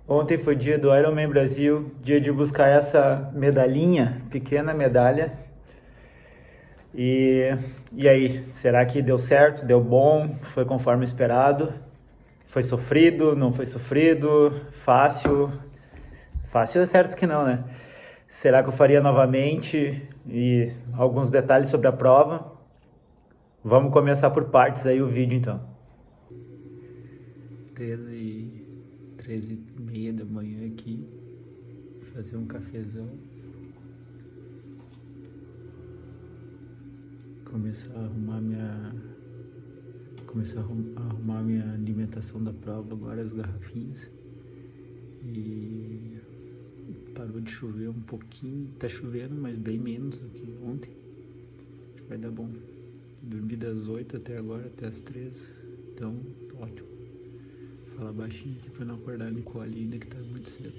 Ontem foi dia do Ironman Brasil, dia de buscar essa medalhinha, pequena medalha. E, e aí, será que deu certo? Deu bom? Foi conforme esperado? Foi sofrido? Não foi sofrido? Fácil? Fácil é certo que não, né? Será que eu faria novamente? E alguns detalhes sobre a prova. Vamos começar por partes aí o vídeo então. 13h30 da manhã aqui, fazer um cafezão, começar a arrumar minha alimentação da prova agora, as garrafinhas. E parou de chover um pouquinho, tá chovendo, mas bem menos do que ontem. Acho que vai dar bom. Dormi das 8 até agora, até as 3, então ótimo. Falar baixinho aqui pra não acordar a Nicole ainda, que tá muito cedo.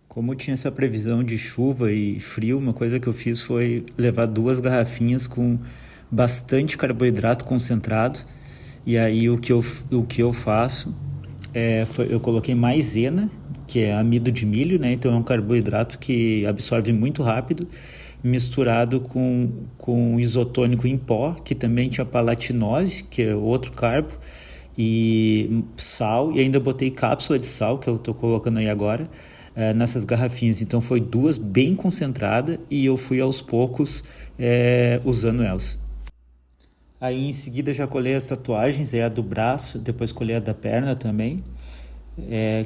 Como tinha essa previsão de chuva e frio, uma coisa que eu fiz foi levar 2 garrafinhas com bastante carboidrato concentrado. E aí o que eu faço eu coloquei maisena, que é amido de milho, né? Então é um carboidrato que absorve muito rápido, misturado com isotônico em pó, que também tinha palatinose, que é outro carbo, e sal, e ainda botei cápsula de sal, que eu estou colocando aí agora, nessas garrafinhas. Então foi 2 bem concentradas e eu fui aos poucos usando elas. Aí em seguida já colhei as tatuagens, a do braço, depois colhei a da perna também,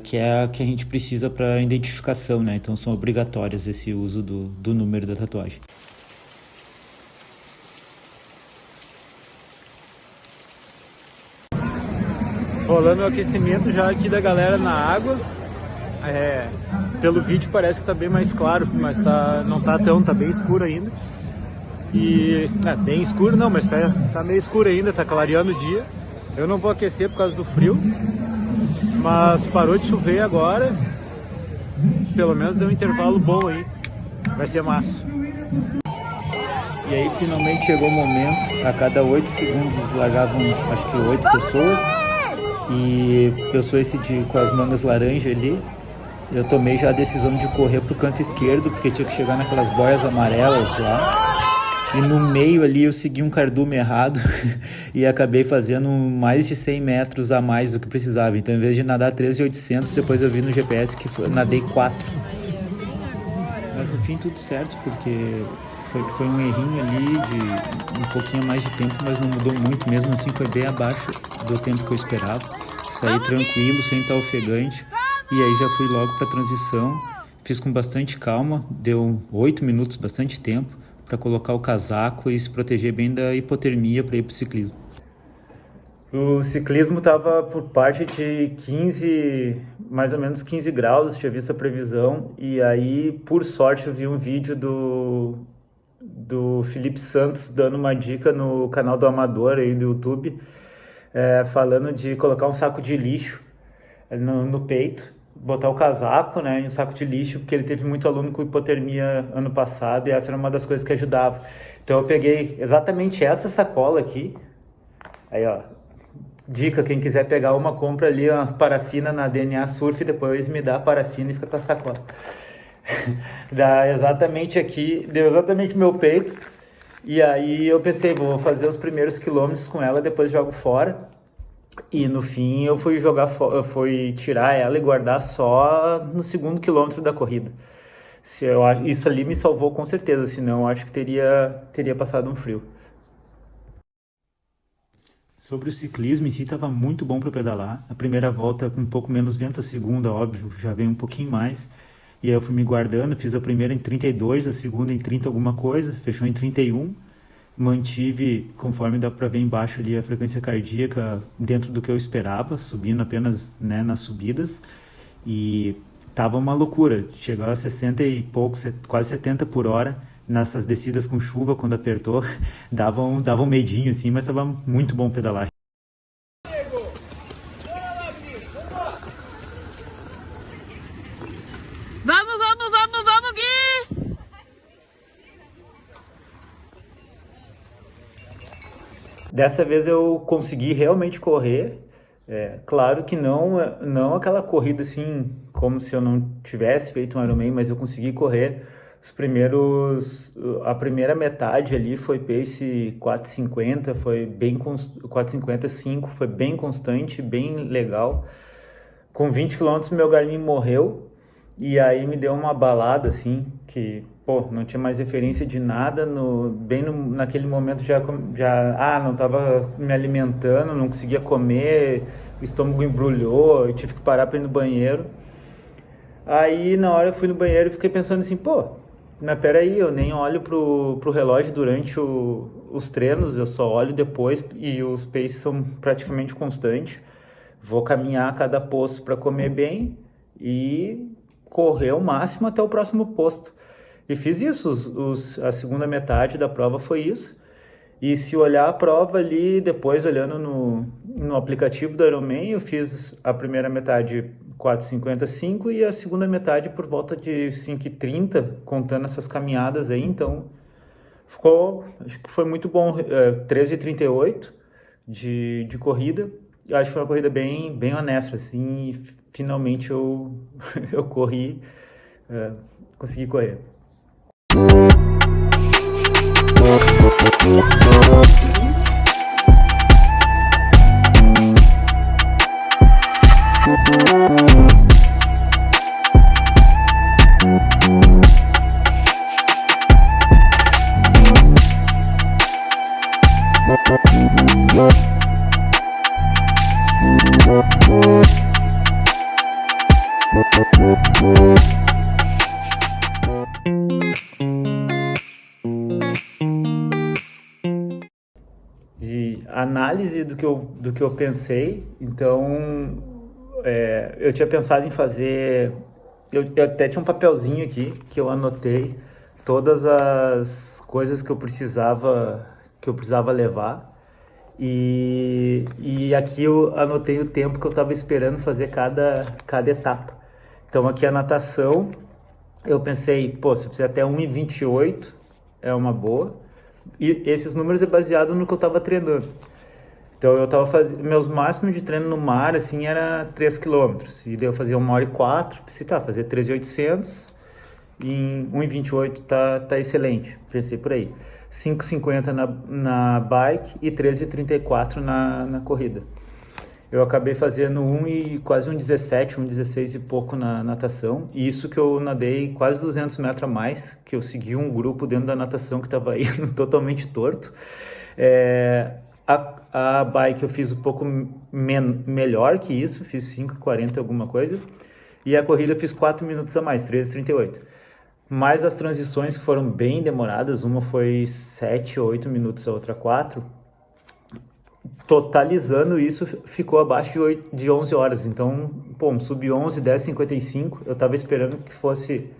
que é a que a gente precisa para identificação, né? Então são obrigatórias esse uso do número da tatuagem. Rolando o aquecimento já aqui da galera na água. Pelo vídeo parece que tá bem mais claro, mas não tá tão, tá bem escuro ainda. Bem escuro não, mas tá meio escuro ainda, tá clareando o dia. Eu não vou aquecer por causa do frio, mas parou de chover agora. Pelo menos deu um intervalo bom aí, vai ser massa. E aí finalmente chegou o momento, a cada 8 segundos largavam acho que 8 pessoas. E eu sou esse com as mangas laranja ali. Eu tomei já a decisão de correr pro canto esquerdo, porque tinha que chegar naquelas boias amarelas lá. E no meio ali eu segui um cardume errado e acabei fazendo mais de 100 metros a mais do que precisava. Então, em vez de nadar 13.800, depois eu vi no GPS que nadei 4. Mas no fim tudo certo, porque foi um errinho ali de um pouquinho mais de tempo, mas não mudou muito. Mesmo assim foi bem abaixo do tempo que eu esperava. Saí tranquilo, sem estar ofegante. E aí já fui logo para a transição. Fiz com bastante calma, deu 8 minutos, bastante tempo, para colocar o casaco e se proteger bem da hipotermia para ir para o ciclismo. O ciclismo estava por parte de 15, mais ou menos 15 graus, tinha visto a previsão, e aí, por sorte, eu vi um vídeo do Felipe Santos dando uma dica no canal do Amador aí do YouTube, falando de colocar um saco de lixo no peito, botar o casaco, né, e um saco de lixo, porque ele teve muito aluno com hipotermia ano passado e essa era uma das coisas que ajudava. Então eu peguei exatamente essa sacola aqui, aí ó, dica, quem quiser pegar uma, compra ali umas parafinas na DNA Surf e depois me dá a parafina e fica com a sacola. Dá exatamente aqui, deu exatamente meu peito, e aí eu pensei, vou fazer os primeiros quilômetros com ela, depois jogo fora. E no fim eu fui tirar ela e guardar só no segundo quilômetro da corrida. Isso ali me salvou com certeza, senão eu acho que teria passado um frio. Sobre o ciclismo em si, estava muito bom para pedalar. A primeira volta com um pouco menos vento, a segunda, óbvio, já veio um pouquinho mais. E aí eu fui me guardando, fiz a primeira em 32, a segunda em 30 alguma coisa, fechou em 31. Mantive, conforme dá para ver embaixo ali, a frequência cardíaca dentro do que eu esperava, subindo apenas, né, nas subidas. E tava uma loucura, chegava a 60 e pouco, quase 70 por hora, nessas descidas com chuva, quando apertou, dava um medinho assim, mas tava muito bom pedalar. Vamos, vamos, vamos, vamos, Gui! Dessa vez eu consegui realmente correr. Claro que não aquela corrida assim, como se eu não tivesse feito um Ironman, mas eu consegui correr a primeira metade ali foi pace 4,50, foi bem 4,55, foi bem constante, bem legal. Com 20 quilômetros meu Garmin morreu e aí me deu uma balada assim, que pô, não tinha mais referência de nada, naquele momento não estava me alimentando, não conseguia comer, o estômago embrulhou, eu tive que parar para ir no banheiro. Aí na hora eu fui no banheiro e fiquei pensando assim, pô, mas peraí, eu nem olho pro relógio durante os treinos, eu só olho depois e os paces são praticamente constantes. Vou caminhar a cada posto para comer bem e correr o máximo até o próximo posto. E fiz isso, a segunda metade da prova foi isso. E se olhar a prova ali, depois olhando no aplicativo do Ironman, eu fiz a primeira metade 4,55 e a segunda metade por volta de 5,30, contando essas caminhadas aí. Então, acho que foi muito bom, 13,38 de corrida. Eu acho que foi uma corrida bem, bem honesta, assim, e finalmente eu corri, consegui correr. De análise do que eu pensei, então eu tinha pensado em fazer, eu até tinha um papelzinho aqui que eu anotei todas as coisas que eu precisava levar e aqui eu anotei o tempo que eu estava esperando fazer cada etapa. Então aqui a natação, eu pensei, pô, se eu fizer até 1,28 é uma boa. E esses números é baseado no que eu estava treinando. Então eu estava fazendo, meus máximos de treino no mar, assim, era 3 km. E daí eu fazia 1h04, pensei, fazer 3.800 em 1,28 tá excelente. Pensei por aí. 5,50 na bike e 13,34 na corrida. Eu acabei fazendo quase 1,17, 1,16 e pouco na natação. E isso que eu nadei quase 200 metros a mais, que eu segui um grupo dentro da natação que estava indo totalmente torto. A bike eu fiz um pouco melhor que isso, fiz 5,40 alguma coisa. E a corrida eu fiz 4 minutos a mais, 13,38. Mas as transições que foram bem demoradas, uma foi 7 ou 8 minutos, a outra 4. Totalizando isso, ficou abaixo de 11 horas. Então, pô, sub-11, 10,55. Eu tava esperando que fosse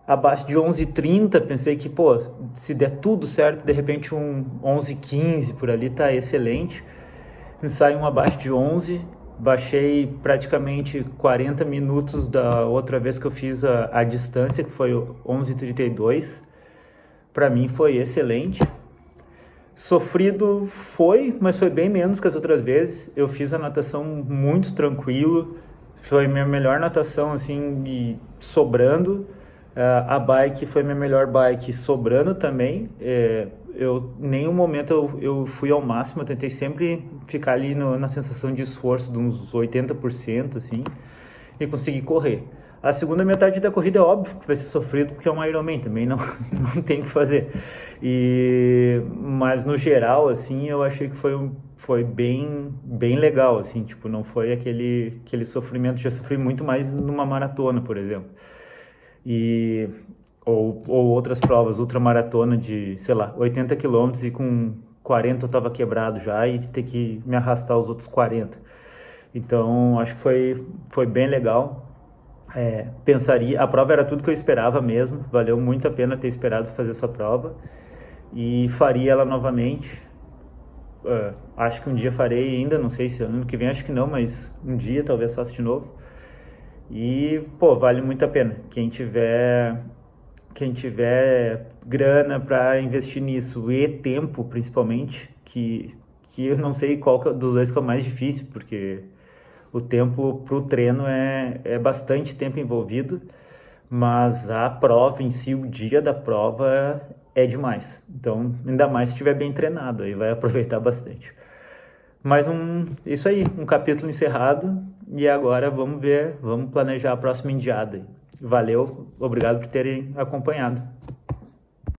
abaixo de 11,30. Pensei que, pô, se der tudo certo, de repente um 11,15 por ali tá excelente. Sai abaixo de 11. Baixei praticamente 40 minutos da outra vez que eu fiz a distância, que foi 11,32. Para mim foi excelente. Sofrido foi, mas foi bem menos que as outras vezes. Eu fiz a natação muito tranquilo. Foi minha melhor natação, assim, e sobrando. A bike foi minha melhor bike, sobrando também. Em nenhum momento eu fui ao máximo. Eu tentei sempre ficar ali na sensação de esforço de uns 80%, assim, e consegui correr. A segunda metade da corrida é óbvio que vai ser sofrido, porque é um Ironman, também não tem o que fazer. Mas no geral, assim, eu achei que foi bem, bem legal, assim, tipo, não foi aquele sofrimento. Já sofri muito mais numa maratona, por exemplo. Ou outras provas, ultramaratona de, sei lá, 80 quilômetros e com 40 eu tava quebrado já e ter que me arrastar os outros 40. Então, acho que foi bem legal. A prova era tudo que eu esperava mesmo, valeu muito a pena ter esperado fazer essa prova e faria ela novamente. Acho que um dia farei ainda, não sei se ano que vem, acho que não, mas um dia talvez faça de novo. E, pô, vale muito a pena. Quem tiver grana para investir nisso e tempo, principalmente, que que eu não sei qual dos dois que é o mais difícil, porque o tempo para o treino é bastante tempo envolvido, mas a prova em si, o dia da prova é demais. Então, ainda mais se estiver bem treinado, aí vai aproveitar bastante. Mas isso aí, um capítulo encerrado, e agora vamos planejar a próxima indiada. Valeu, obrigado por terem acompanhado.